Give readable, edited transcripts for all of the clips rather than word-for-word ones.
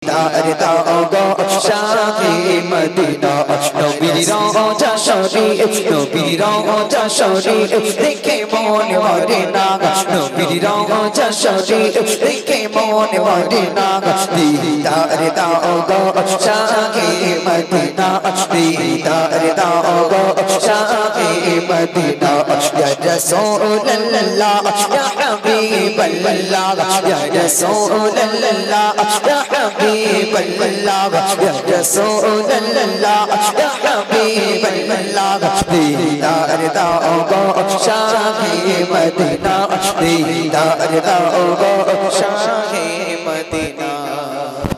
দিদার দাও গো শাহে মদিনা নবীর রওজা শরীফ নবীর রওজা শরীফ দেখে মন ভরে না নবীর রওজা শরীফ দেখে মন ভরে না দিদার দাও গো শাহে মদিনা দিদার দাও গো শাহে মদিনা ইয়া রাসূলুল্লাহ ইয়া হাবিবাল্লাহ ইয়া রাসূলুল্লাহ ইয়া হাবিবাল্লাহ ইয়া রাসূলুল্লাহ ইয়া হাবিবাল্লাহ দিদার দাও গো শাহে মদিনা দিদার দাও গো শাহে মদিনা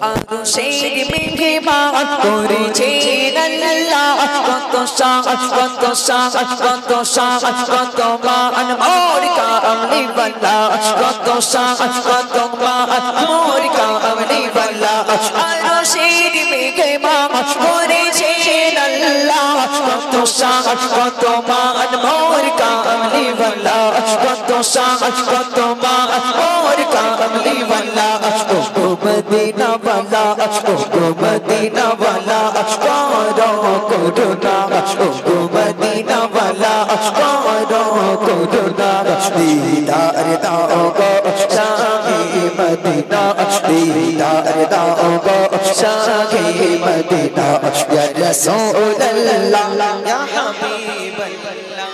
আরশের মেহমান করেছেন আল্লাহ কত শান কত শান কত শান কত মান মোর কামলি বালা কত শান কত মান মোর কামলি বালা আরশের মেহমান করেছেন আল্লাহ কত শান কত মান মোর কামলি বালা কত শান কত মান মোর কামলি বালা ও মদিনা বালা ও মদিনা বালা করো করুণা ও মদিনা বালা করো করুণা দিদার দাও গো শাহে মদিনা দিদার দাও গো শাহে মদিনা ইয়া রাসূলুল্লাহ ইয়া হাবিবাল্লাহ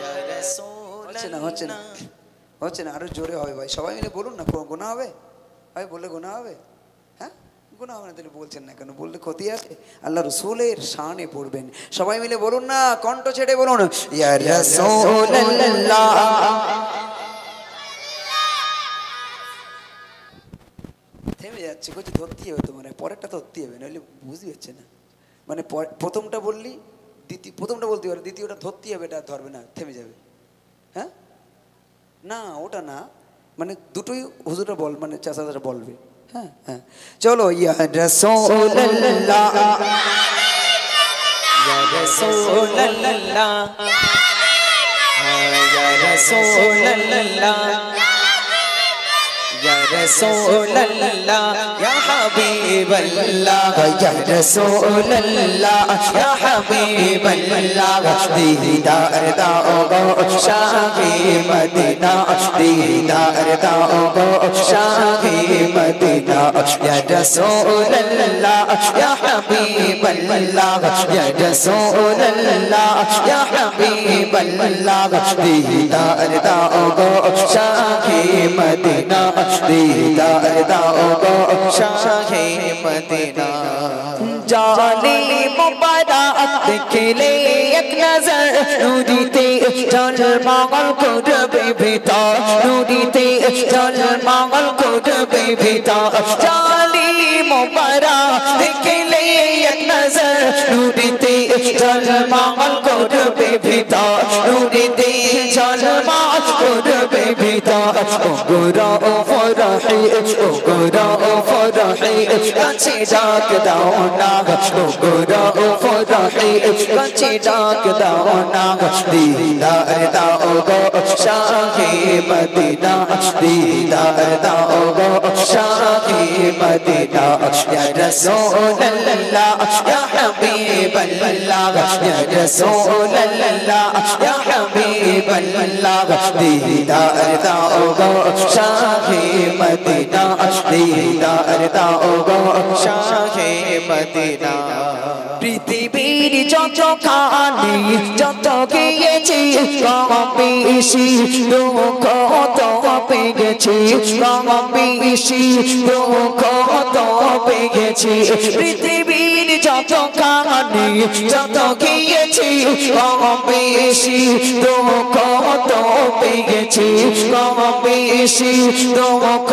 ইয়া রাসূলুল্লাহ হচ্ছে না আরো জোরে হবে ভাই সবাই মিলে বলুন না গুনাহ হবে ভাই বললে গুনাহ হবে হ্যাঁ গুনাহ হবে না তাহলে বলছেন না কেন বললে ক্ষতি আছে আল্লাহ রাসূলের শানে পড়বেন সবাই মিলে বলুন না কণ্ঠ ছেড়ে বলুন ইয়া রাসূলুল্লাহ থেমে যাচ্ছে কিছু ধরতে হবে তোমার পরেরটা ধরতে হবে নইলে বুঝতে পারছে না মানে প্রথমটা বললি প্রথমটা বলতে পারবে দ্বিতীয়টা ধরতে হবে এটা ধরবে না থেমে যাবে হ্যাঁ না ওটা না মানে দুটোই হুজুররা বল মানে চাচারা বলবে হ্যাঁ হ্যাঁ চলো ইয়া রাসূলুল্লাহ ইয়া রাসূলুল্লাহ ইয়া রাসূলুল্লাহ ইয়া রাসূলুল্লাহ ইয়া হাবিবাল্লাহ ইয়া রাসূলুল্লাহ ইয়া হাবিবাল্লাহ দিদার দাও গো শাহে মদিনা দিদার দাও গো শাহে মদিনা ইয়া রাসূলুল্লাহ ইয়া হাবিবাল্লাহ ইয়া রাসূলুল্লাহ ইয়া হাবিবাল্লাহ দিদার দাও গো শাহে মদিনা দিদার দাও গো শাহে মদিনা জালি মুবারক দেখলে এক নজর নুরিতে জলমল করবে ভিতর নুরিতে জলমল করবে ভিতর জালি মুবারক দেখলে এক নজর নুরিতে জলমল করবে ভিতর নুরিতে জলমল করবে ভিতর গোরা ও ফরহি ও গোরা ও ফরহি কাছে ডাক দাও না ও গোরা ও ফরহি কাছে ডাক দাও না দিদার দাও গো শাহে মদিনা দিদার দাও গো শাহে মদিনা ইয়া রাসূলুল্লাহ ইয়া হাবিবাল্লাহ ইয়া রাসূলুল্লাহ ইয়া হাবিবাল্লাহ দিদার দাও গো শাহে মদিনা দিদার দাও গো শাহে মদিনা পৃথিবীর যত খানি যত গিয়েছি কম বেশি দুঃখ তো পেয়েছি কম বেশি দুঃখ তো পেয়েছি পৃথিবীর যত খানি যত গিয়েছি কম বেশি দুঃখ তো পেয়েছি কম বেশি দুঃখ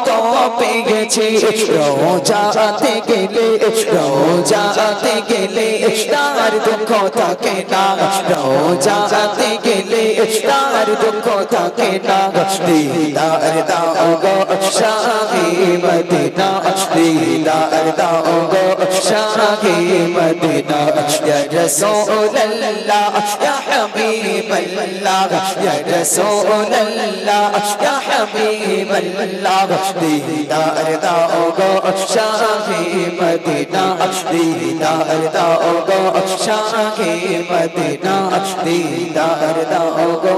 তো পেয়েছি রোজাতে গেলে রোজাতে গেলে তার দুঃখ থাকে না রোজাতে গেলে তার দুঃখ থাকে না দিদার দাও গো শাহে মদিনা দিদার দাও গো শাহে मदीना या रसूल अल्लाह या हबीब अल्लाह या रसूल अल्लाह या हबीब अल्लाह दीदार दाओगो शाहे मदीना दीदार दाओगो शाहे मदीना दीदार दाओगो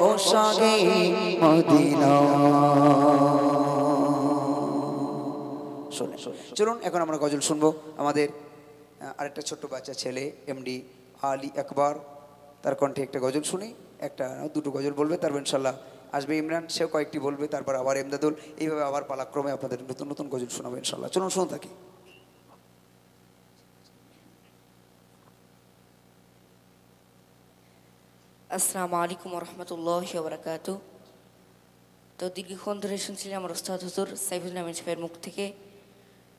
ओ शाहे मदीना। চলুন এখন আমরা গজল শুনবো। আমাদের আরেকটা ছোট্ট বাচ্চা ছেলে এমডি আলী আকবর, তার কণ্ঠে একটা গজল শুনি, একটা দুটো গজল বলবে, তারপর ইনশাল্লাহ আসবে ইমরান, সেও কয়েকটি বলবে, তারপর আবার এমদাদুল, এইভাবে আবার পালাক্রমে আপনাদের নতুন নতুন গজল শোনাবে ইনশাল্লাহ। চলুন শুনুন থাকি। আসসালামু আলাইকুম রহমতুল্লাহি ওয়া বারাকাতুহু। তো দীর্ঘক্ষণ ধরে শুনছিলাম আমার ওস্তাদ হুজুর সাইফুল আমিন সাহেবের মুখ থেকে।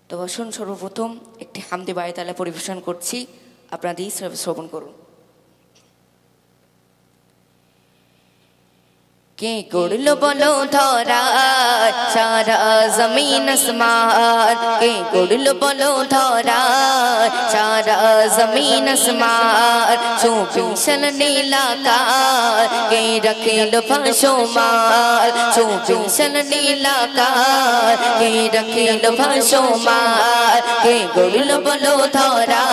তো আসুন সর্বপ্রথম একটি হামদে বায়তালা পরিবেশন করছি, আপনাদের শ্রবণ করুন। কে করলো বলো ধরা সারা জমিন আসমান, কে করলো বলো ধরা সারা জমিন আসমান, চৌবিশল নীলাকার কে রাখিল ভাসমান, চৌবিশল নীলাকার কে রাখিল ভাসমান, কে করলো বলো ধরা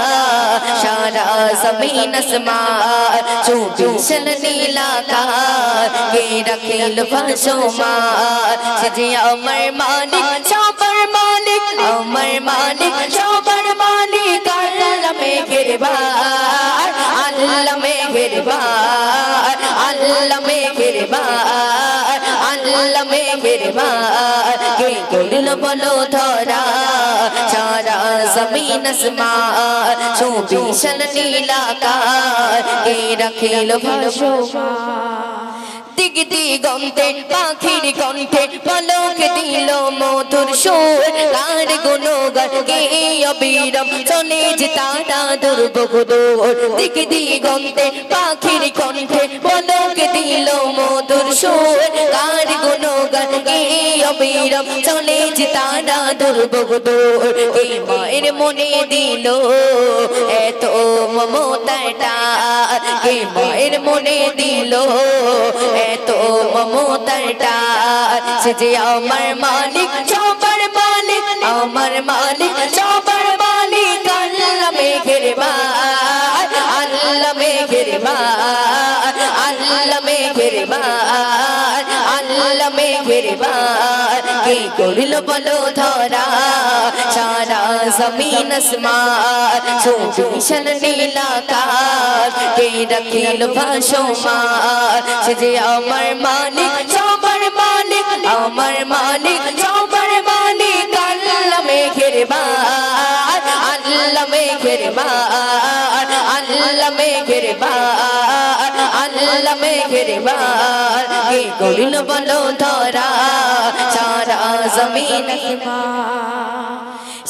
সারা জমিন আসমান, চৌবিশল নীলাকার কে রাখিল ভাসমান, সে আমার মালিক সবার মালিক, আমার মালিক সবার মালিক, আল্লাহ মেহেরবান, আল্লাহ মেহেরবান, আল্লাহ মেহেরবান, আল্লাহ মেহেরবান, কে করলো বলো ধরা সারা জমিন আসমান, চৌবিশল নীলাকার কে রাখিল ভাসমান, দিগ দিগন্তে পাখির কণ্ঠে পলক দিল মধুর সুর, কার গুণগান গে অবিরাম চলে যে তারা দুর্ভোগ দূর, দিগ দিগন্তে পাখির কণ্ঠে পলক দিল মধুর সুর, কার গুণগান গে অবিরাম চলে যে তারা দুর্ভোগ দূর, এই মায়ের মনে দিল এত মমতাটা, এই মায়ের মনে দিল এত মমতাটা, সে যে আমার মালিক সবার মালিক, আমার মালিক সবার মালিক, আল্লাহ মেহেরবান, আল্লাহ মেহেরবান, আল্লাহ মেহেরবান, আল্লাহ মেহেরবান, কে করলো বলো ধরা সারা জমিন আসমান, চৌবিশল নীলাকার কে রাখিল ভাসমান, সে যে আমার মালিক সবার মালিক, আমার মালিক সবার মালিক, আল্লাহ মেহেরবান, আল্লাহ মেহেরবান, আল্লাহ মেহেরবান, আল্লাহ মেহেরবান, কে করলো বলো ধরা সারা জমিন আসমান,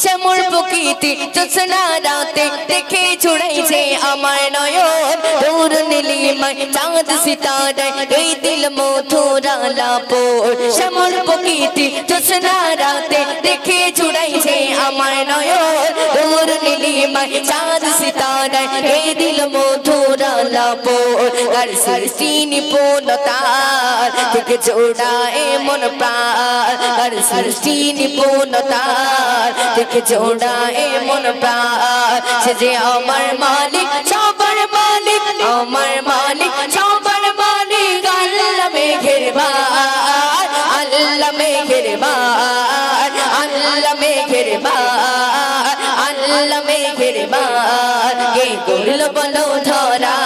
শ্যামল প্রকৃতি জোছনা রাতে দেখে ছুড়াইছে আমার নয়ন, দূর নীলিমায় চাঁদ সিতারায় এই দিল মধুর আলাপন, শ্যামল প্রকৃতি জোছনা রাতে দেখে ছুড়াইছে আমার নয়ন, দূর নীলিমায় চাঁদ সিতারায় এই দিল মধুর আলাপন, আর সৃষ্টি নিপুণতার থেকে জোড়ায় মন প্রাণ, আর সৃষ্টি নিপুণতার থেকে জোড়ায় মন প্রাণ, সে যে আমার মালিক সবার মালিক, আমার মালিক সবার মালিক, আল্লাহ মেহেরবান, আল্লাহ মেহেরবান, আল্লাহ মেহেরবান, আল্লাহ মেহেরবান, কে করলো বলো ধরা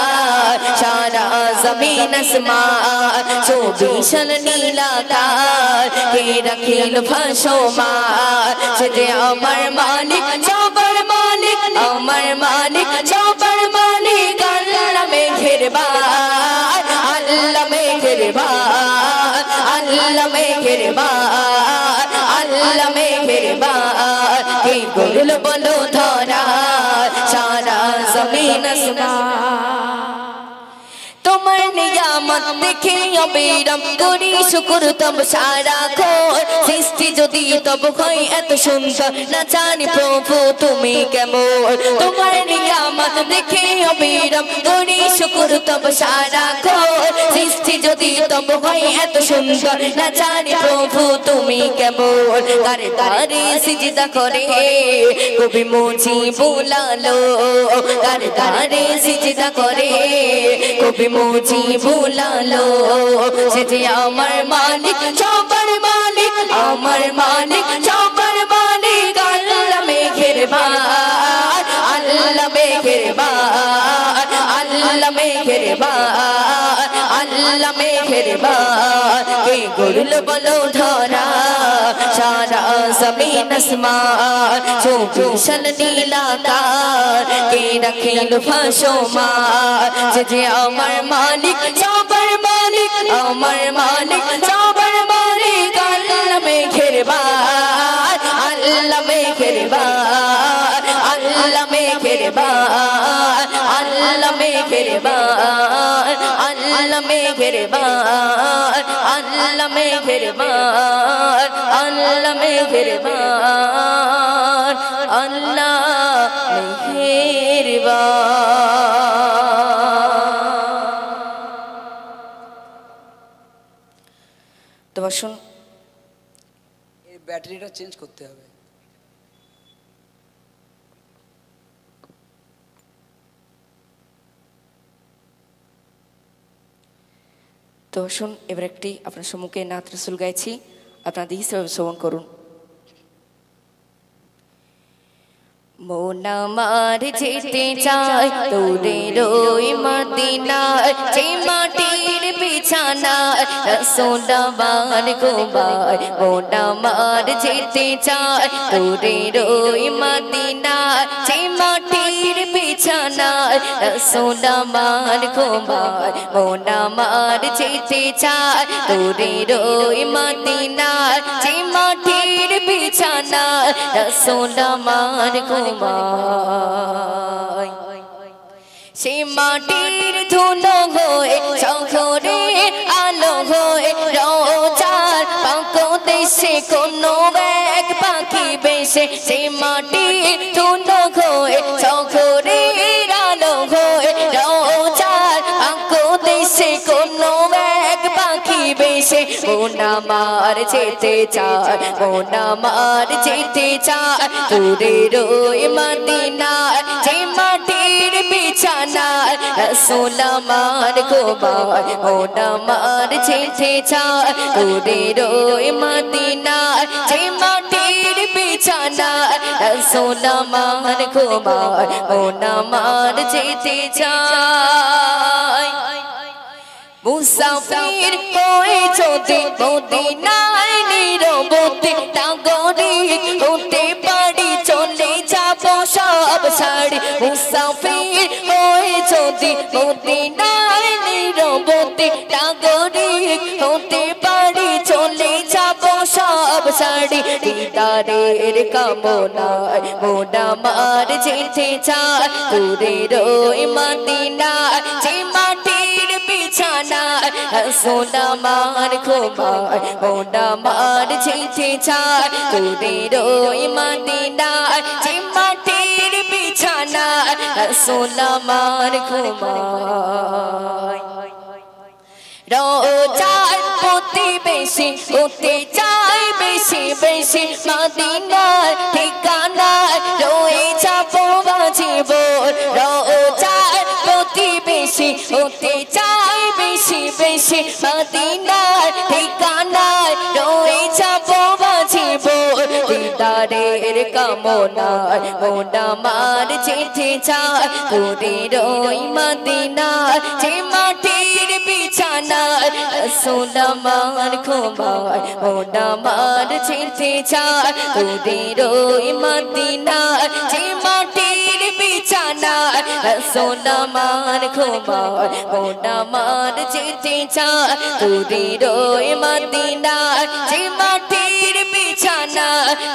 সারা জমিন আসমান, চৌবিশল নীলাকার কে রাখিল ভাসমান, সে যে আমার মালিক সবার মালিক, আমার মালিক সবার মালিক, আল্লাহ মেহেরবান, আল্লাহ মেহেরবান, আল্লাহ মেহেরবান, আল্লাহ মেহেরবান, কে করলো বলো ধরা সারা জমিন আসমান, তোমার নিয়ামত নিয়ামত দেখে অবিরাম করি শুকর তব সারাক্ষণ সৃষ্টি যদি তব হয় এত সুন্দর না জানি প্রভু তুমি কেমন তোমার নিয়ামত দেখে অবিরাম করি শুকর তব সারাক্ষণ সৃষ্টি যদি তব হয় এত সুন্দর না জানি প্রভু তুমি কেমন তারে তারে সিজদা করে কবি মুজি বুলালো তারে তারে সিজদা করে কবি মুজি বুলালো সে যে আমার মালিক সবার মালিক আমার মালিক সবার মালিক আল্লাহ মেঘের বাদ আল্লাহ মেঘের বাদ আল্লাহ মেঘের বাদ আল্লাহ মেঘের বাদ কে গরুল বলো ধরা সারা জমিন আসমান চৌবিশাল নীলাকার কে রাখিল ভাসমান যে আমার মালিক সবার মালিক আমার মালিক সবার মালিক আল্লাহ মেঘের বাদ আল্লাহ মেঘের বাদ আল্লাহ মেঘের বাদ আল্লাহ মেঘের বাদ আল্লাহ মেঘের বাদ আল্লাহ মেঘের বাদ আল্লাহ মেঘের বাদ আল্লাহ মেঘের তো আসুন এই ব্যাটারিটা চেঞ্জ করতে হবে। তো আসুন এবার একটি আপনার সম্মুখে নাত রাসূল গাইছি আপনারা দেখে শ্রবণ করুন। মন আমার যেতে চায় তোরে রই মদিনায় যে মাটির বিছানা রাসূল আমার গোবায় মন আমার যেতে চায় তোরে রই মদিনায় যে মাটির বিছানা রাসূল আমার গোবায় মন আমার যেতে চায় তোরে রই মদিনায় যে মাটির বিছানা রাসূল আমার সে মাটির ধুলো হয়ে শহরে আলো হয়ে রোজার পাকো দেশে কোনো এক পাখি বেশে সে মাটির ধুলো হয়ে শহরে আলো হয়ে রোজার পাকো দেশে কোনো এক পাখি বেশে মন আমার যেতে চায় মন আমার যেতে চায় তোরে রই মদিনায় যে মাটির বিছানা রাসূল আমার গোবায় মন আমার যেতে চায় তোরে রই মদিনায় যে মাটির বিছানা রাসূল আমার গোবায় মন আমার যেতে চায় মুসাফির হয়ে যদি মদিনায় নীরবতে নাগরিক হতে পারি চলে যাব সব ছাড়ি মুসাফির হয়ে যদি মদিনায় নীরবতে নাগরিক হতে পারি চলে যাব সব ছাড়ি দিদারের কামনায় মন আমার যেতে চায় তোরে রই মদিনায় যে মাটির বিছানা রাসূল আমার গোবায় মন আমার যেতে চায় তোরে রই মদিনায় যে মাটির বিছানা রাসূল আমার গোবায় রোজার প্রতিবেশী হতে চাই বেশি বেশি মদিনার ঠিকানায় রয়ে যাব জীবন রোজার প্রতিবেশী হতে চাই বেশি বেশি মদিনার ঠিকানায় রয়ে যাব জীবন দিদারের কামনায় মন আমার যেতে চায় তোরে রই মদিনায় যে মাটির বিছানা রাসূল আমার গোবায় মন আমার যেতে চায় তোরে রই মদিনায় যে মাটির বিছানা রাসূল আমার গোবায় মন আমার যেতে চায় তোরে রই মদিনায় যে মাটির বিছানা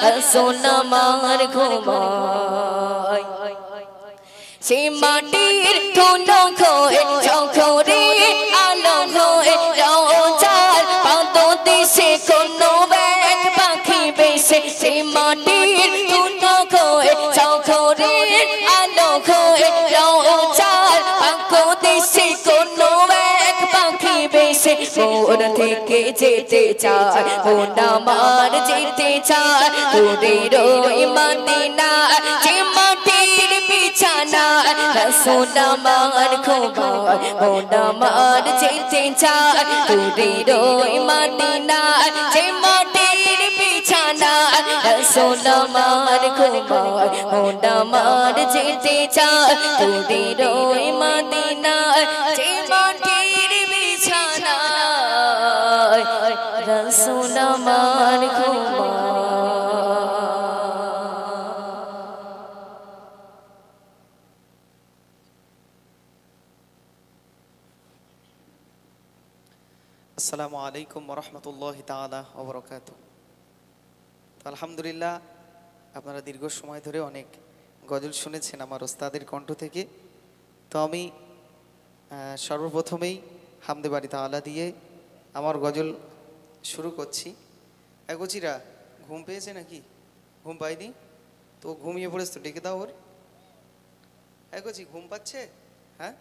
রাসূল আমার গোবায় সে মাটির ধুলো হয়ে শহরে আলো হয়ে মাটির তুনো খোয়ে চোখের আলো খোয়ে রওজার পাখো দেশে কোনো এক পাখি বেশে মোর থেকে যেতে চায় মন আমার যেতে চায় তোদের ওই মদিনা যে মাটির বিছানা রাসূল আমার খোবায় মন আমার যেতে চায় তোদের ওই মদিনা যে মাটির বিছানা রাসূল আমার খোবায় মন আমার যেতে চায় তোদের ওই মদিনা যে মাটির বিছানা রাসূল আমার খোবায়। আসসালামু আলাইকুম ওরহমতুল্লাহি তাআলা ওয়া বারাকাতুহু। তো আলহামদুলিল্লাহ আপনারা দীর্ঘ সময় ধরে অনেক গজল শুনেছেন আমার ওস্তাদের কণ্ঠ থেকে। তো আমি সর্বপ্রথমেই হামদে বাড়ি তাআলা দিয়ে আমার গজল শুরু করছি। একচিরা ঘুম পেয়েছে নাকি? ঘুম পাইনি তো ঘুমিয়ে পড়েছে, তো ডেকে দাও ওর। একচি ঘুম পাচ্ছে? হ্যাঁ,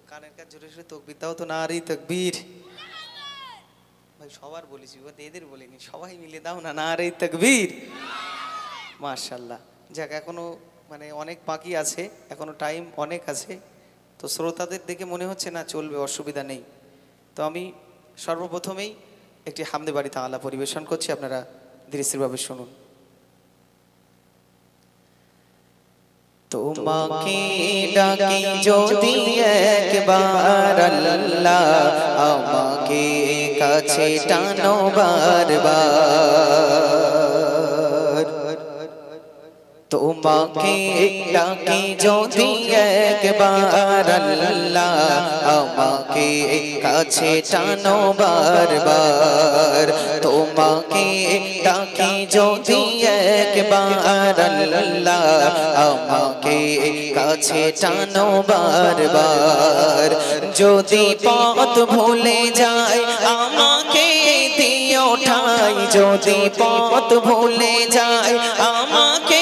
কানের কাছে জোরে জোরে তকবীর দাও তো। নারী তকবীর। ভাই সবার বলেছি, এদের বলিনি, সবাই মিলে দাও না নারে তাকবীর। মাশাআল্লাহ। যাক, এখনো মানে অনেক বাকি আছে, এখনো টাইম অনেক আছে। তো শ্রোতাদের দেখে মনে হচ্ছে না চলবে, অসুবিধা নেই। তো আমি সর্বপ্রথমেই একটি হামদে বাড়ি তাআলা পরিবেশন করছি, আপনারা ধীরস্থিরভাবে শুনুন। তোমাকে ডাকি যদি একবার আল্লাহ আমাকে কাছে টানো বারবার। তোমাকে ডাকি যদি একবার আল্লাহ আমাকে কাছে টানো বারবার। তোমাকে ডাকি যদি একবার আল্লাহ আমাকে কাছে টানো বারবার। যদি পথ ভুলে যায় আমাকে দিও ঠাই, যদি পথ ভুলে যায় আমাকে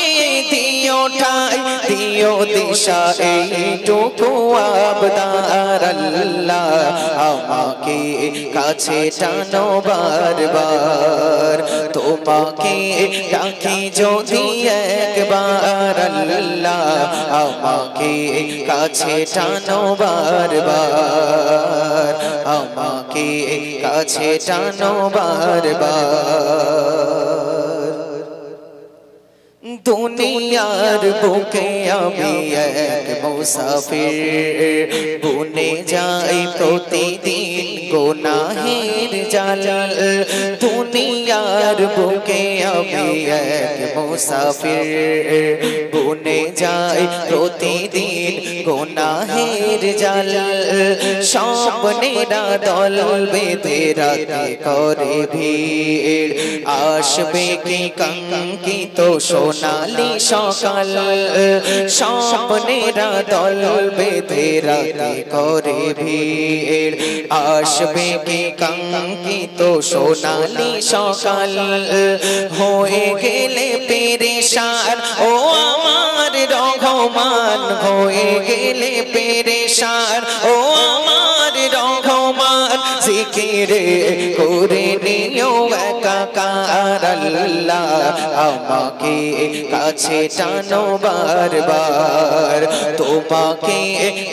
দিও ঠাই, দিও দিশা এইটুকু আবদার আল্লাহ আমাকে কাছে টানো বারবার। তোমাকে ডাকি যদি একবার আল্লাহ আমাকে কাছে টানো বারবার, আমাকে কাছে টানো বারবার। দুনিয়ার বুকে আমি এক মুসাফির, বুনে যাই প্রতিদিন গুনাহের জাল। দুনিয়ার বুকে আমি এক মুসাফির, বুনে যাই প্রতিদিন গুনাহের জাল। স্বপ্নেরা দল বেঁধে রাতে করে ভিড়, আসবে কি কাঙ্ক্ষিত সোনালি সকাল। স্বপ্নেরা দল বেঁধে রাতে করে ভিড়, আসবে কি কাঙ্ক্ষিত সোনালি সকাল। হয়ে গেলে পেরেশান ও আমার রহমান, হয়ে গেলে পেরেশান ও আমার রহমান। জিকিরে করে নিও একাকার আল্লাহ আমাকে কাছে টানো বারবার। তোমাকে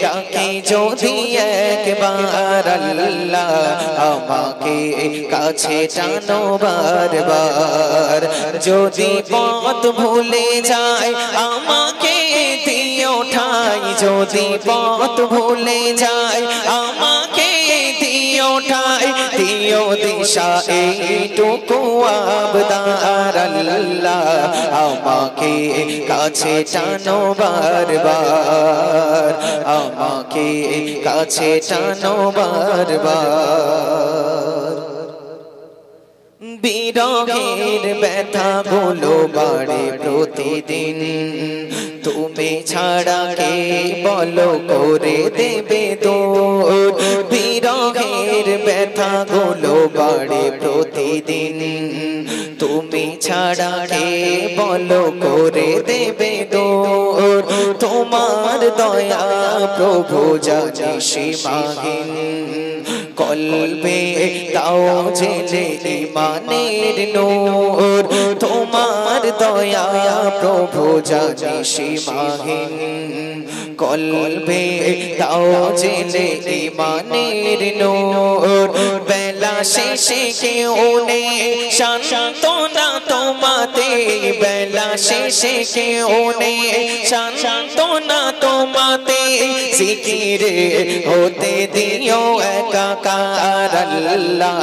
ডাকি যদি একবার আল্লাহ আমাকে কাছে টানো বারবার। যদি পথ ভুলে যায় আমাকে দিও ঠাই, যদি পথ ভুলে যায় আমাকে দিও ঠাই, দিও দিশা এইটুকু আবদার আল্লাহ আমাকে কাছে টানো বারবার, আমাকে কাছে টানো বারবার। বিরহের ব্যথা গুলো বাড়ে প্রতিদিন, তুমি ছাড়া কে বলো করে দেবে দূর। বিরহের ব্যথা গুলো বাড়ে প্রতিদিন, তুমি ছাড়া কে বলো করে দেবে দূর তোমার দয়া প্রভু জানি সীমাহীন কলবে দাও জেলে ইমানের নূর তোমার দয়া প্রভু জানি সীমাহীন কলবে দাও জেলে ইমানের নূর বেলা শেষে কেউ নেই সান্তনা তোমাতে বেলা শেষে কেউ নেই সান্তনা তোমাতে জিকিরে হতে দিও একাকার আল্লাহ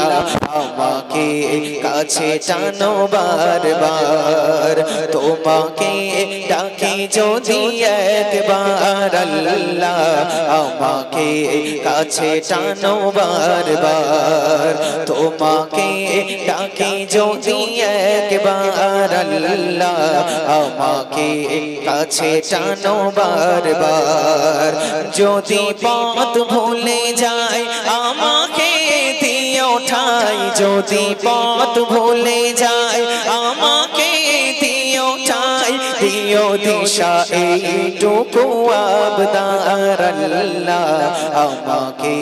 আমাকে কাছে টানো বারবার তোমাকে ডাকি যদি একবার আল্লাহ আমাকে কাছে টানো বারবার তোমাকে ডাকি যদি একবার আল্লাহ আমাকে কাছে টানো বারবার যদি পথ ভুলে যায় আমাকে দিও ঠাই যদি পথ ভুলে যায় আমাকে দিও ঠাই দিও দিশা এইটুকু আবদার আল্লাহ আমাকে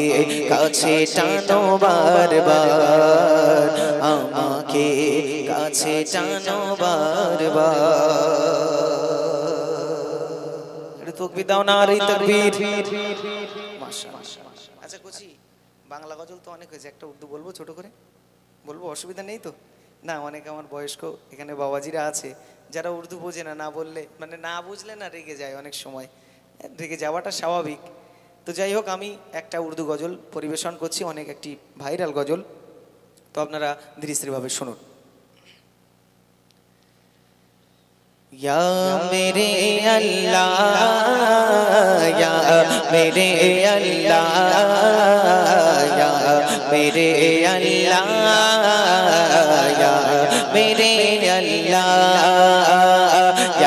কাছে টানো বারবার আমাকে কাছে টানো বারবার তকবীর দাও না রে তাকবীর মাশাআল্লাহ আচ্ছা কুচি বাংলা গজল তো অনেক হয়েছে একটা উর্দু বলবো ছোট করে বলবো অসুবিধা নেই তো না অনেক আমার বয়স্ক এখানে বাবাজিরা আছে যারা উর্দু বোঝে না না বললে মানে না বুঝলে না রেগে যায় অনেক সময় রেগে যাওয়াটা স্বাভাবিক তো যাই হোক আমি একটা উর্দু গজল পরিবেশন করছি অনেক একটি ভাইরাল গজল তো আপনারা ধীরে স্থিরভাবে শুনুন या मेरे अल्लाह या मेरे अल्लाह या मेरे अल्लाह या मेरे अल्लाह या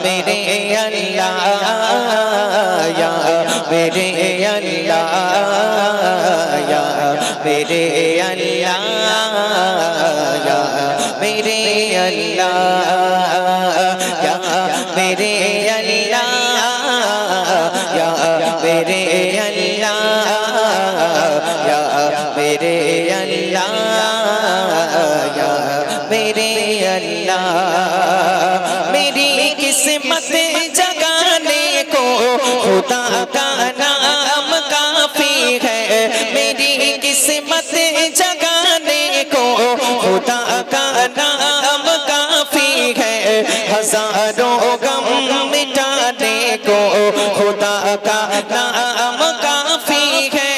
मेरे अल्लाह या मेरे अल्लाह या मेरे अल्लाह या मेरे अल्लाह या मेरे अल्लाह या मेरे अल्लाह या मेरे अल्लाह या मेरे अल्लाह मेरी किस्मत जगाने को खुदा का नाम काफी है मेरी किस्मत जगाने को खुदा का नाम काफी है हजारों गम मिटाने को खुदा का नाम काफी है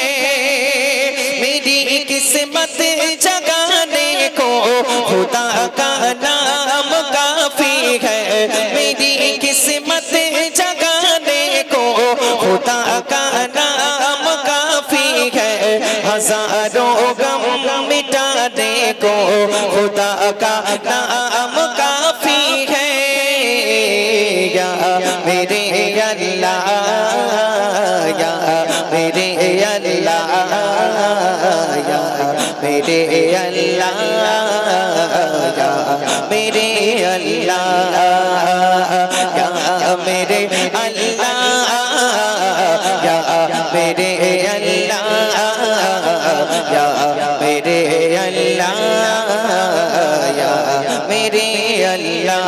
मेरी किस्मत जगाने को खुदा का नाम काफी है मेरी किस्मत जगाने को खुदा का नाम काफी है हजारों गम मिटाने को खुदा का नाम काफी है या मेरे अल्लाह या मेरे अल्लाह या मेरे अल्लाह या मेरे अल्लाह या मेरे अल्लाह या मेरे अल्लाह या मेरे अल्लाह या मेरे अल्लाह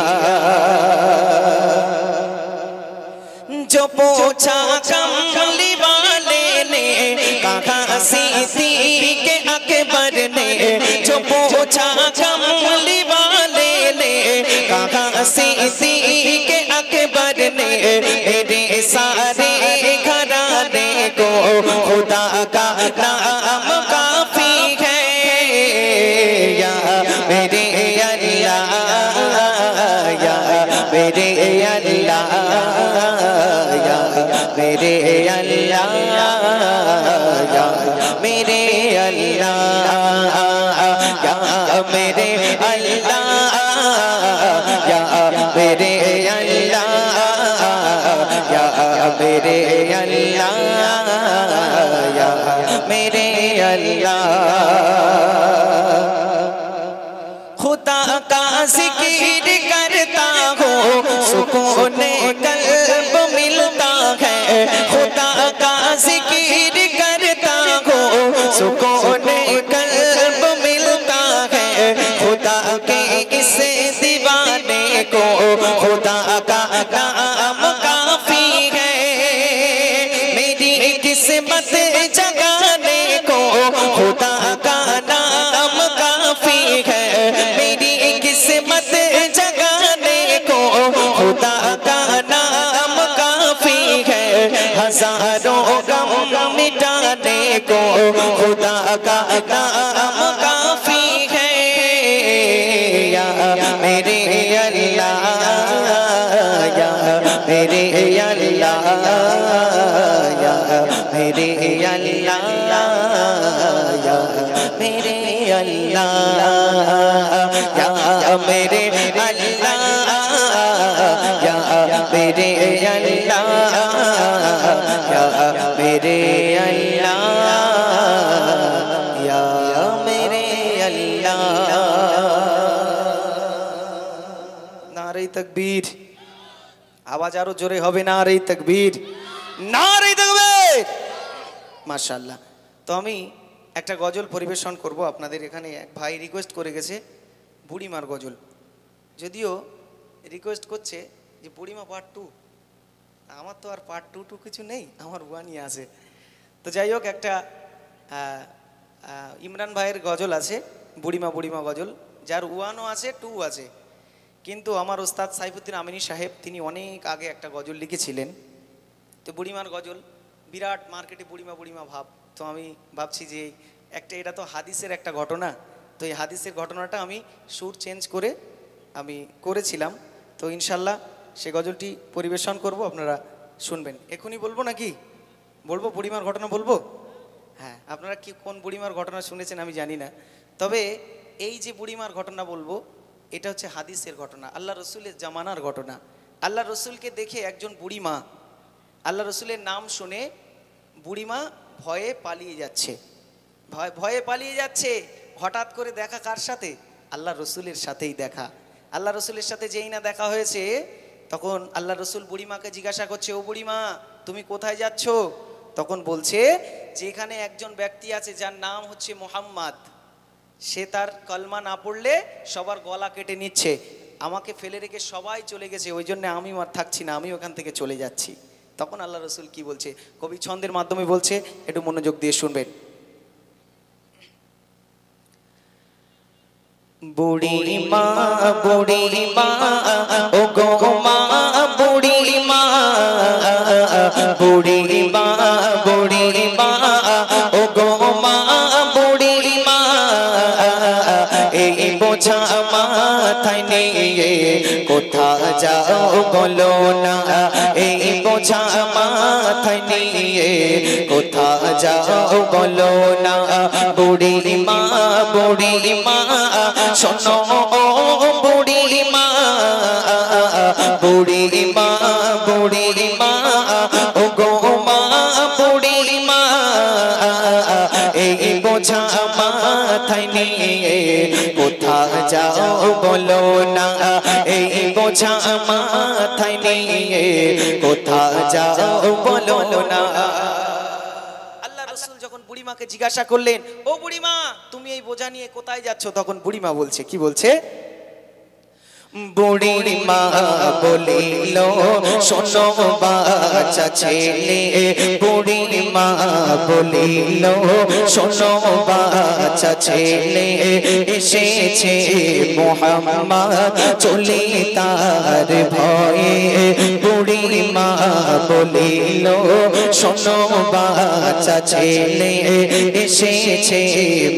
जो पूछा कमली वाले ने कहा सिद्दीक़ अकबर ने जो पूछा कमली वाले ने कहा सिद्दीक़ अकबर ने मेरे सारे घराने को खुदा का नाम काफी है या मेरे अल्लाह या मेरे अल्लाह या मेरे अल्लाह या मेरे अल्लाह या मेरे अल्लाह या मेरे अल्लाह या मेरे अल्लाह या मेरे अल्लाह खुदा का जिक्र करता हूँ सुकून कल्ब मिलता है खुदा का जिक्र करता हूँ सुकून कल्ब मिलता है खुदा के इस दीवाने को खुदा का नाम काफी है मेरी किस्मत जगाने को खुदा का नाम काफी है मेरी किस्मत जगाने को खुदा का नाम काफी है हजारों गम मिटाने को खुदा का नाम काफी है या मेरे अल्लाह या मेरे अल्लाह या मेरे अल्लाह या मेरे अल्लाह या मेरे अल्लाह या मेरे अल्लाह या मेरे अल्लाह या मेरे अल्लाह नारे तकबीर आवाज आरो जोरे হবে নারে তাকবীর নারে তাকবীর মাশাআল্লাহ তো আমি একটা গজল পরিবেশন করব আপনাদের এখানে এক ভাই রিকোয়েস্ট করে গেছে বুড়িমার গজল যদিও রিকোয়েস্ট করছে যে বুড়িমা পার্ট 2 আমার তো আর পার্ট 2 কিছু নেই আমার ওয়ানই আছে তো যাই হোক একটা ইমরান ভাইয়ের গজল আছে বুড়িমা বুড়িমা গজল যার ওয়ানও আছে 2 আছে কিন্তু আমার ওস্তাদ সাইফুদ্দিন আমিনী সাহেব তিনি অনেক আগে একটা গজল লিখেছিলেন তো বুড়িমার গজল বিরাট মার্কেটে বুড়িমা বুড়িমা ভাব তো আমি ভাবছি যে একটা এটা তো হাদিসের একটা ঘটনা তো এই হাদিসের ঘটনাটা আমি সুর চেঞ্জ করে আমি করেছিলাম তো ইনশাল্লাহ সে গজলটি পরিবেশন করব আপনারা শুনবেন এখনই বলবো নাকি বলবো বুড়িমার ঘটনা বলবো হ্যাঁ আপনারা কি কোন বুড়িমার ঘটনা শুনেছেন আমি জানি না তবে এই যে বুড়িমার ঘটনা বলবো এটা হচ্ছে হাদিসের ঘটনা আল্লাহ রসুলের জামানার ঘটনা আল্লাহ রসুলকে দেখে একজন বুড়িমা আল্লাহ রসুলের নাম শুনে বুড়িমা ভয়ে পালিয়ে যাচ্ছে ভয়ে পালিয়ে যাচ্ছে হঠাৎ করে দেখা কার সাথে আল্লাহ রসুলের সাথেই দেখা আল্লাহ রসুলের সাথে যেই না দেখা হয়েছে তখন আল্লাহ রসুল বুড়িমাকে জিজ্ঞাসা করছে ও বুড়িমা তুমি কোথায় যাচ্ছ তখন বলছে যে এখানে একজন ব্যক্তি আছে যার নাম হচ্ছে মুহাম্মদ সে তার কলমা না পড়লে সবার গলা কেটে নিচ্ছে আমাকে ফেলে রেখে সবাই চলে গেছে ওই জন্য আমি আর থাকছি না আমি ওখান থেকে চলে যাচ্ছি তখন আল্লাহ রসুল কি বলছে কবি ছন্দের মাধ্যমে বলছে একটু মনোযোগ দিয়ে শুনবেন বুড়িমা বুড়িমা ও গো মা বুড়িমা বুড়িমা বুড়িমা ও গো মা বুড়িমা এই বোঝা মাথায় নিয়ে কোথা যাও বলো না এই বোঝা মাথায় নিয়ে কোথা যাও বলো না বুড়িমা বুড়িমা শোনো বুড়িমা বুড়িমা বুড়িমা ও গো মা বুড়িমা এই বোঝা মাথায় নিয়ে কোথা যাও বলো না এই বোঝা মাথায় নিয়ে কোথা যাও বলো না আল্লাহ রাসূল যখন বুড়িমাকে জিজ্ঞাসা করলেন ও বুড়িমা তুমি এই বোঝা নিয়ে কোথায় যাচ্ছ তখন বুড়িমা বলছে কি বলছে বুড়িমা বলিল শোনো বাচ্চা ছেলে বুড়িমা বলিল শোনো বাচ্চা ছেলে এসেছে মুহাম্মদ চলে তার ভয়ে বুড়িমা বলিল শোনো বাচ্চা ছেলে এসেছে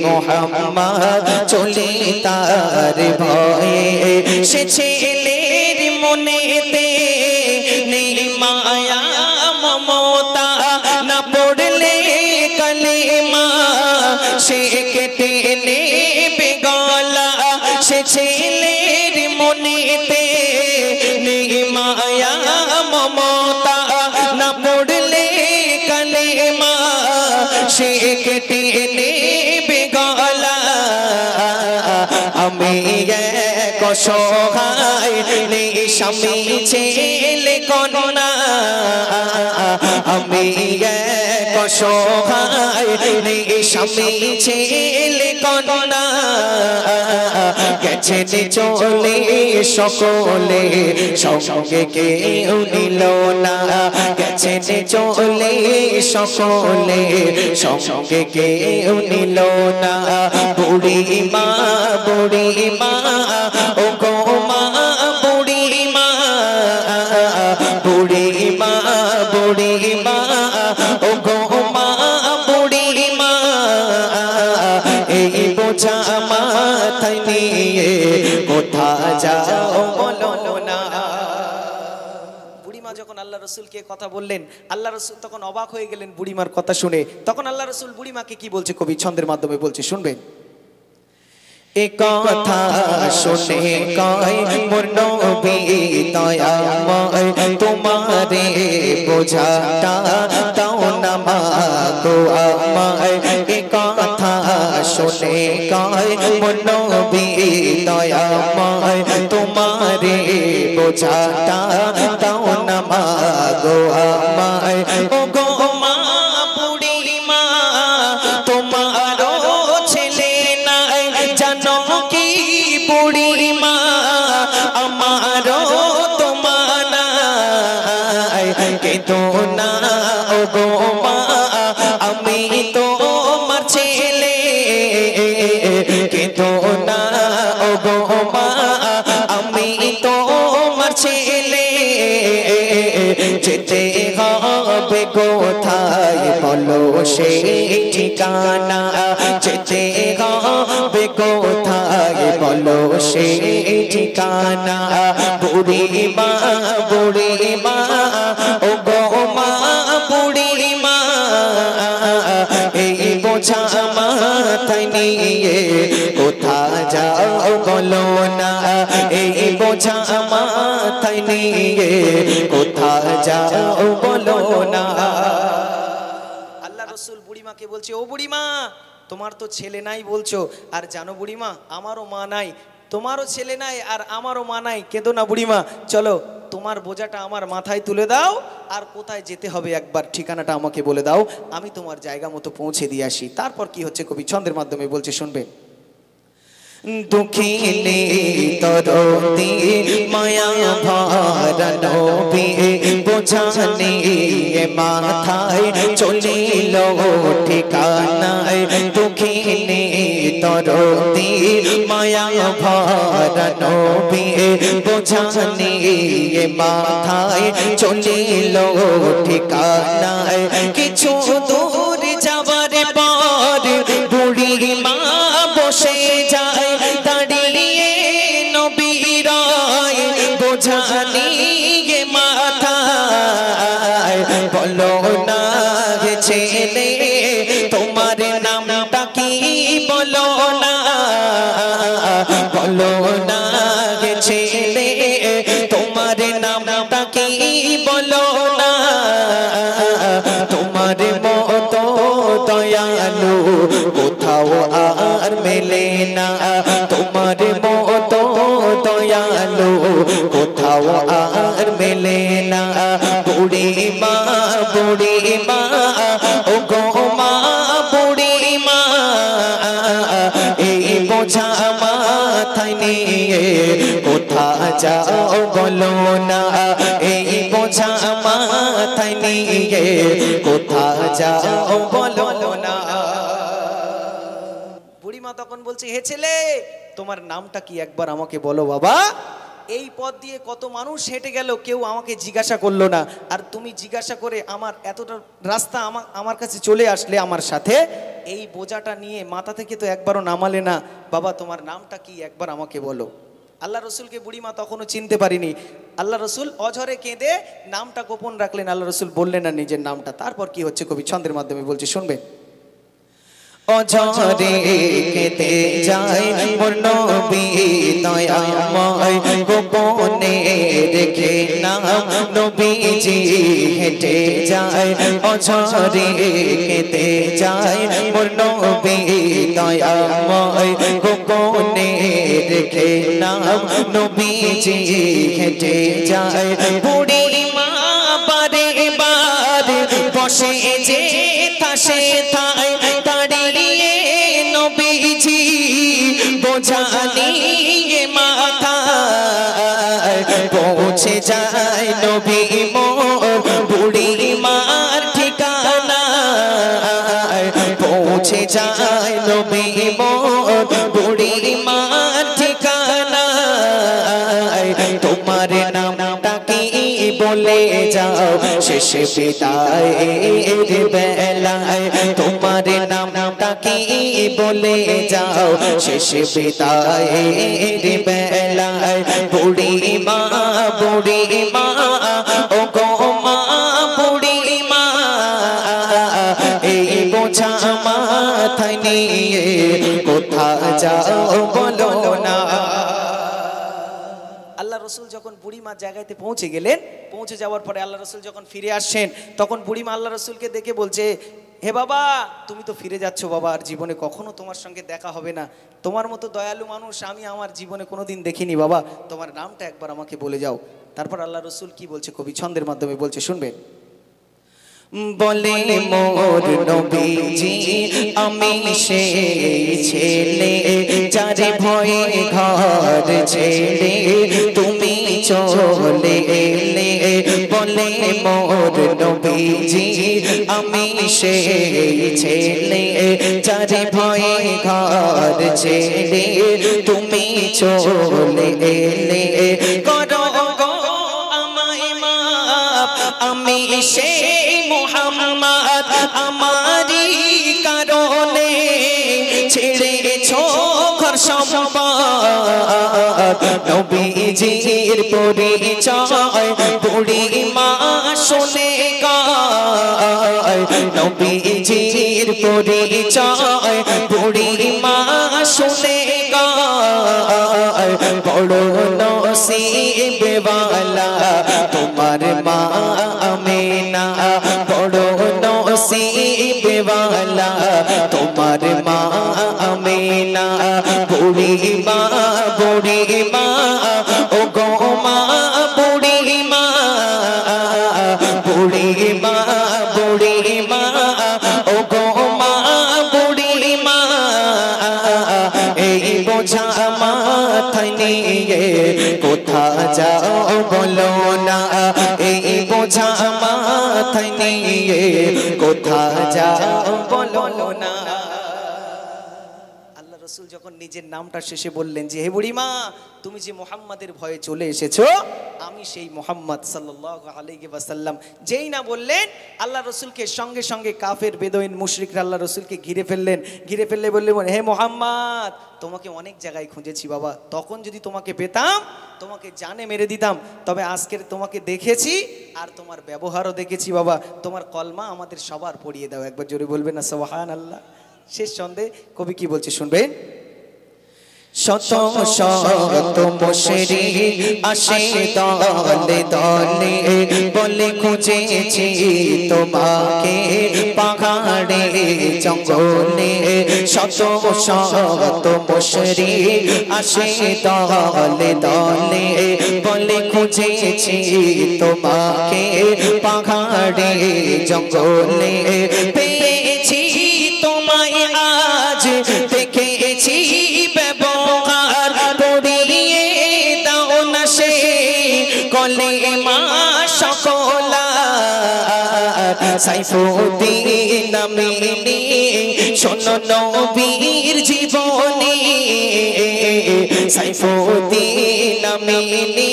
মুহাম্মদ চলে তার ভয়ে সে ছেলের মনেতে নেই মায়া মমতা না পড়লে কালেমা সে কেটে নেবে গলা সে ছেলের মনেতে নেই মায়া মমতা না পড়লে কালেমা সে কেটে নেবে গলা আমি অসহায় নেই স্বামী ছেলে কন্যা আমি এক অসহায় নেই স্বামী ছেলে কন্যা গেছেন চলে সকলে সঙ্গে কেউ নিল না গেছেন চলে সকলে সঙ্গে কেউ নিল না বুড়ি মা ও গো মা বুড়ি মা ও গো মা বুড়ি মা এই বোঝা মাথায় নিয়ে কোথা যাও বলো না। বুড়িমা যখন আল্লাহ রসুলকে কথা বললেন আল্লাহ রসুল তখন অবাক হয়ে গেলেন বুড়িমার কথা শুনে। তখন আল্লাহ রসুল বুড়িমাকে কি বলছে কবি ছন্দের মাধ্যমে বলছে, শুনবেন। এ কথা শুনে কয় মোর নবী দয়াময় তোমারে বোঝাটা দাও না মা গো আমায়। এ কথা শুনে কয় মোর নবী দয়াময় তোমারে বোঝাটা দাও না মা গো আমায়। ও গো মা বুড়ি মা তোমারও ছেলে নাই জানো কি বুড়ি মা আমারও তোমার নাই কেঁদো না ও গো মা আমি তোমার ছেলে কেঁদো না ও গো মা আমি তোমার ছেলে যেতে হবে কোথায় বলো সেই ঠিকানা যেতে হবে কোথায় বলো সেই ঠিকানা বুড়ি মা ও গো মা বুড়ি মা এই বোঝা মাথায় নিয়ে কোথা যাও বলো না এই বোঝা মাথায় নিয়ে কোথা যাও বলো না। আল্লাহ রসুল বুড়িমাকে বলছে, ও বুড়িমা তোমার তো ছেলে নাই বলছো, আর জানো বুড়িমা আমারও মা নাই, তোমারও ছেলে নাই আর আমারও মা নাই, কেঁদো না বুড়িমা, চলো তোমার বোঝাটা আমার মাথায় তুলে দাও আর কোথায় যেতে হবে একবার ঠিকানাটা আমাকে বলে দাও, আমি তোমার জায়গা মতো পৌঁছে দিয়ে আসি। তারপর কি হচ্ছে কবি ছন্দের মাধ্যমে বলছে, শুনবেন। দুঃখিনী তরতি মায়া ভরা নবী বোঝা নিয়ে মাথায় চলিল ঠিকানায়। দুঃখিনী তরতি মায়া ভরা নবী বোঝা নিয়ে মাথায় চলিল ঠিকানায়। কিছু দূর যাবার পর বুড়ি মা বসে যায় দাঁড়িয়ে নবীর বোঝা নিয়ে মাথায়। বলো না হে ছেলে তোমার নামটা কি বলো না, বলো না হে ছেলে তোমার নামটা কি বলো না। তোমার মতো দয়ালু কোথাও আর মেলে না, তোমার মতো দয়ালু কোথাও আর মেলে না। বুড়ি মা ও গো মা বুড়ি মা এই বোঝা মাথায় নিয়ে কোথা যাও বলো না, এই বোঝা মাথায় নিয়ে কোথা যাও বলো না। বুড়িমা তখন বলছে, হে ছেলে তোমার নামটা কি একবার আমাকে বলো বাবা। এই পথ দিয়ে কত মানুষ হেঁটে গেল, কেউ আমাকে জিজ্ঞাসা করলো না, আর তুমি জিজ্ঞাসা করে আমার এতটা রাস্তা আমার কাছে চলে আসলে আমার সাথে, এই বোঝাটা নিয়ে মাথা থেকে তো একবারও নামালে না, বাবা তোমার নামটা কি একবার আমাকে বলো। আল্লাহ রসুলকে বুড়িমা তখনও চিনতে পারিনি। আল্লাহ রসুল অঝরে কেঁদে নামটা গোপন রাখলেন, আল্লাহ রসুল বললেন না নিজের নামটা। তারপর কি হচ্ছে কবি ছন্দের মাধ্যমে বলছে, শুনবেন। ও অঝরে কেটে যায় মোর নবী দয়াময় গোপনে রেখে নাম নবীজি হেঁটে যায় অঝরে কেটে যায় মোর নবী দয়াময় গোপনে রেখে নাম নবীজি হেঁটে যায় বুড়ি মা বারে বারে বসে যে তাসে থায় দাঁড়িয়ে নবীজি বোঝা নিয়ে মাথায় পৌঁছে যায় নবী মোর বুড়ি মার ঠিকানায় পৌঁছে যায় নবী মোর বুড়ি মার ঠিকানায় তোমার নামটা কি বলে যাও শেষে বিদায়ের বেলায় তোমার নামটা কি বলে যাও শেষে বিদায়ের বেলায় বুড়ি মা ও গো মা বুড়ি মা এই বোঝা মাথায় নিয়ে কোথা যাও বলো না। আল্লাহ রসুল যখন বুড়িমার জায়গাতে পৌঁছে গেলেন, পৌঁছে যাওয়ার পরে আল্লাহ রসুল যখন ফিরে আসছেন তখন বুড়িমা আল্লাহ রসুলকে দেখে বলছে, হে বাবা তুমি তো ফিরে যাচ্ছ বাবা, আর জীবনে কখনো তোমার সঙ্গে দেখা হবে না, তোমার মতো দয়ালু মানুষ আমি আমার জীবনে কোনোদিন দেখিনি বাবা, তোমার নামটা একবার আমাকে বলে যাও। তারপর আল্লাহ রসুল কি বলছে কবি ছন্দের মাধ্যমে বলছে, শুনবেন। বলে মোর নবীজি আমি সেই ছেলে যারে ভয়ে ঘর ছেড়ে তুমি চলে এলে। বলে মোর নবীজি আমি সেই ছেলে যারে ভয়ে ঘর ছেড়ে তুমি চলে এলে। করো গো আমায় মাপ আমি সেই মোহাম্মদ আমারি কারণে ছেড়েছো ঘর সম্পদ নবীজির পরিচয় বুড়ি মা শুনে গায় নবীজির পরিচয় বুড়ি মা শুনে গায় বড় নসিব ওয়ালা তোমার মা আমিনা বড় নসিব ওয়ালা তোমার মা আমিনা বুড়ি মা ও গো মা বুড়ি মা ও গো মা বুড়ি মা এই বোঝা মাথায় নিয়ে কোথা যাও বলো না। এই বোঝা মাথায় নিয়ে কোথা যাও বলো না। আল্লাহ রসুল যখন নিজের নামটা শেষে বললেন যে হে বুড়িমা তুমি যে মুহাম্মাদের ভয়ে চলে এসেছো আমি সেই মুহাম্মদ সাল্লাল্লাহু আলাইহি ওয়াসাল্লাম। যেই না বললেন আল্লাহ রসুলকে সঙ্গে সঙ্গে কাফের বেদুইন মুশরিকরা আল্লাহ রসুলকে ঘিরে ফেললে বললেন হে মুহাম্মদ তোমাকে অনেক জায়গায় খুঁজেছি বাবা, তখন যদি তোমাকে পেতাম তোমাকে জানে মেরে দিতাম, তবে আজকের তোমাকে দেখেছি আর তোমার ব্যবহারও দেখেছি বাবা, তোমার কলমা আমাদের সবার পড়িয়ে দাও। একবার জোরে বলবেন না সুবহানাল্লাহ। শেষ ছন্দে কবি কি বলছে শুনবেন। শত শত মুশরিক আসে দলে দলে বলে খুঁজেছি তোমাকে পাহাড়ে জঙ্গলে। শত শত মুশরিক আসে দলে দলে বলে খুঁজেছি তোমাকে পাহাড়ে জঙ্গলে। পেয়েছি তোমায় আজ দেখেছি ব্যবহার করিয়ে দাও না সে কলেমা সকলা। সাইফুদ্দিন আমিনী শোনো নবীর জীবনী, সাইফুদ্দিন আমিনী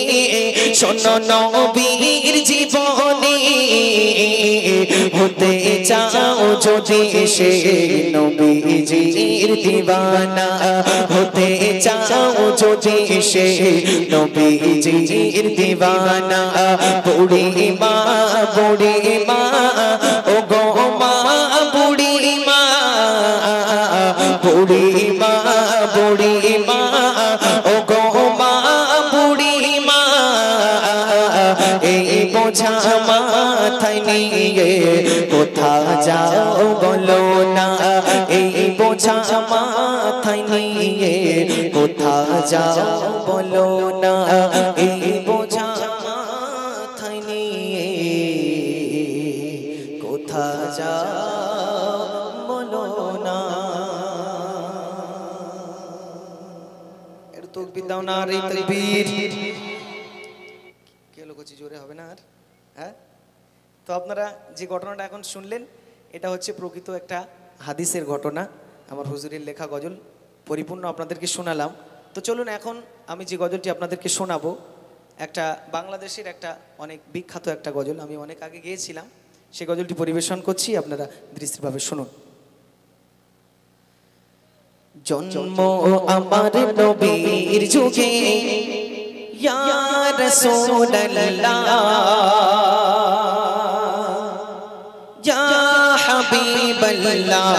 শোনো নবীর জীবনী। হতে চাও যদি সে নবীজির দিওয়ানা, হতে চাও যদি সে নবীজির দিওয়ানা। বুড়ি মা ও গো মা বুড়ি মা বুড়ি মা ও গো মা বুড়ি মা এই বোঝা মাথায় নিয়ে কোথা যাও বলো না এই বোঝা মাথায় নিয়ে কোথা যাও বলো না এই বোঝা মাথায় নিয়ে কোথা যাও বলো না একটু তকবীর দাও না রে তাকবীর কে লোকছি জোরে হবে না আর হ্যাঁ তো আপনারা যে ঘটনাটা এখন শুনলেন এটা হচ্ছে প্রকৃত একটা হাদিসের ঘটনা আমার হুজুরের লেখা গজল পরিপূর্ণ আপনাদেরকে শোনালাম তো চলুন এখন আমি যে গজলটি আপনাদেরকে শোনাবো একটা বাংলাদেশের একটা অনেক বিখ্যাত একটা গজল আমি অনেক আগে গিয়েছিলাম সেই গজলটি পরিবেশন করছি আপনারা দৃষ্টিভাবে শুনুন জন্ম আমার নবীর যুগে ইয়া রাসূলুল্লাহ ইয়া হাবিবাল্লাহ